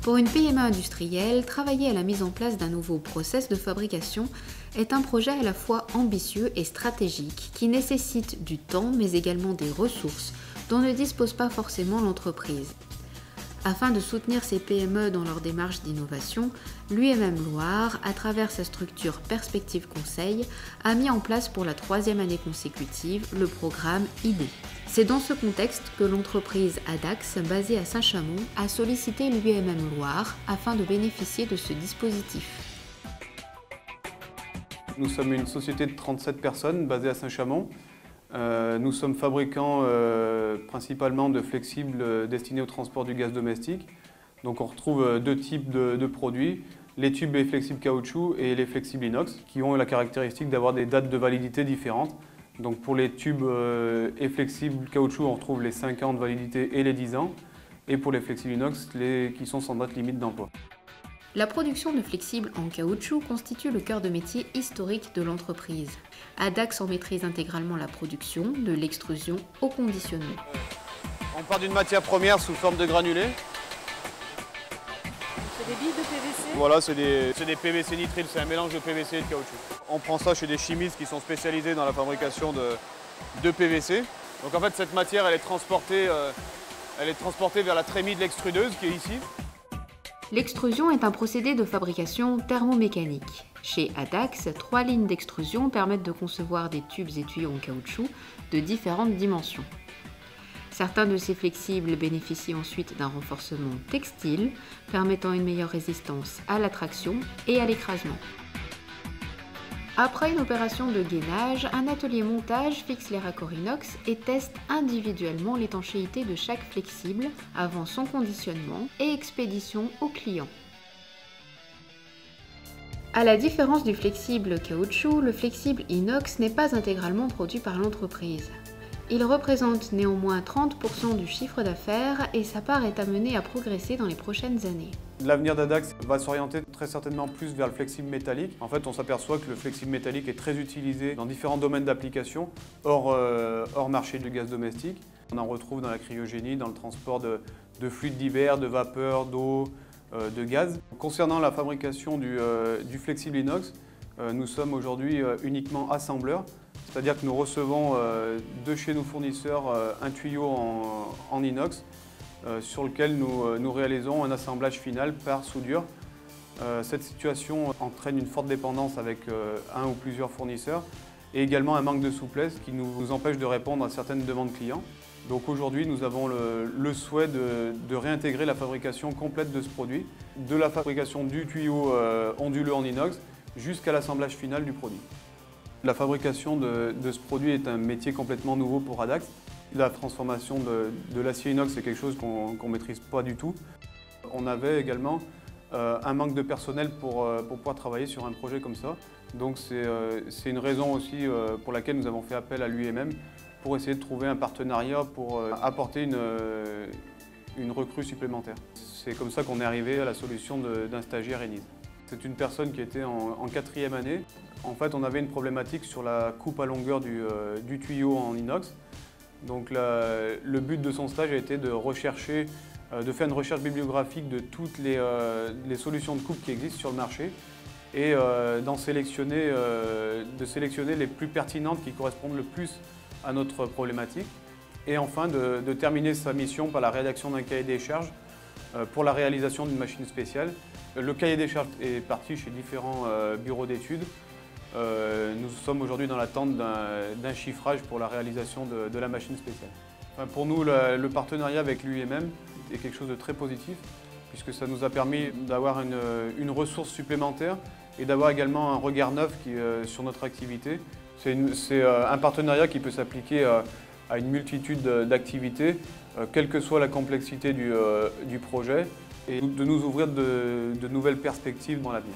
Pour une PME industrielle, travailler à la mise en place d'un nouveau process de fabrication est un projet à la fois ambitieux et stratégique qui nécessite du temps mais également des ressources dont ne dispose pas forcément l'entreprise. Afin de soutenir ces PME dans leur démarche d'innovation, l'UMM Loire, à travers sa structure Perspective Conseil, a mis en place pour la 3e année consécutive le programme ID. C'est dans ce contexte que l'entreprise Adax, basée à Saint-Chamond, a sollicité l'UMM Loire afin de bénéficier de ce dispositif. Nous sommes une société de 37 personnes basée à Saint-Chamond. Nous sommes fabricants principalement de flexibles destinés au transport du gaz domestique. Donc on retrouve deux types de produits, les tubes et flexibles caoutchouc et les flexibles inox, qui ont la caractéristique d'avoir des dates de validité différentes. Donc pour les tubes et flexibles caoutchouc, on retrouve les 5 ans de validité et les 10 ans. Et pour les flexibles inox, qui sont sans date limite d'emploi. La production de flexibles en caoutchouc constitue le cœur de métier historique de l'entreprise. Adax en maîtrise intégralement la production, de l'extrusion au conditionnement. On part d'une matière première sous forme de granulés. C'est des billes de PVC? Voilà, c'est des PVC nitrile, c'est un mélange de PVC et de caoutchouc. On prend ça chez des chimistes qui sont spécialisés dans la fabrication de PVC. Donc en fait, cette matière, elle est transportée vers la trémie de l'extrudeuse qui est ici. L'extrusion est un procédé de fabrication thermomécanique. Chez Adax, 3 lignes d'extrusion permettent de concevoir des tubes et tuyaux en caoutchouc de différentes dimensions. Certains de ces flexibles bénéficient ensuite d'un renforcement textile, permettant une meilleure résistance à la traction et à l'écrasement. Après une opération de gainage, un atelier montage fixe les raccords inox et teste individuellement l'étanchéité de chaque flexible avant son conditionnement et expédition au client. À la différence du flexible caoutchouc, le flexible inox n'est pas intégralement produit par l'entreprise. Il représente néanmoins 30% du chiffre d'affaires et sa part est amenée à progresser dans les prochaines années. L'avenir d'Adax va s'orienter très certainement plus vers le flexible métallique. En fait, on s'aperçoit que le flexible métallique est très utilisé dans différents domaines d'application, hors marché du gaz domestique. On en retrouve dans la cryogénie, dans le transport de fluides divers, de vapeur, d'eau, de gaz. Concernant la fabrication du flexible inox, nous sommes aujourd'hui uniquement assembleurs. C'est-à-dire que nous recevons de chez nos fournisseurs un tuyau en inox sur lequel nous réalisons un assemblage final par soudure. Cette situation entraîne une forte dépendance avec un ou plusieurs fournisseurs et également un manque de souplesse qui nous empêche de répondre à certaines demandes clients. Donc aujourd'hui, nous avons le souhait de réintégrer la fabrication complète de ce produit, de la fabrication du tuyau onduleux en inox jusqu'à l'assemblage final du produit. La fabrication de ce produit est un métier complètement nouveau pour Adax. La transformation de l'acier inox, c'est quelque chose qu'on ne maîtrise pas du tout. On avait également un manque de personnel pour pouvoir travailler sur un projet comme ça. Donc c'est une raison aussi pour laquelle nous avons fait appel à l'UMM pour essayer de trouver un partenariat pour apporter une recrue supplémentaire. C'est comme ça qu'on est arrivé à la solution d'un stagiaire ENISE. C'est une personne qui était en 4e année. En fait, on avait une problématique sur la coupe à longueur du tuyau en inox. Donc le but de son stage a été de faire une recherche bibliographique de toutes les solutions de coupe qui existent sur le marché et de sélectionner les plus pertinentes qui correspondent le plus à notre problématique. Et enfin, de terminer sa mission par la rédaction d'un cahier des charges pour la réalisation d'une machine spéciale. Le cahier des charges est parti chez différents bureaux d'études. Nous sommes aujourd'hui dans l'attente d'un chiffrage pour la réalisation de la machine spéciale. Enfin, pour nous, le partenariat avec l'UMM est quelque chose de très positif puisque ça nous a permis d'avoir une ressource supplémentaire et d'avoir également un regard neuf sur notre activité. C'est un partenariat qui peut s'appliquer à une multitude d'activités, quelle que soit la complexité du projet, et de nous ouvrir de nouvelles perspectives dans l'avenir.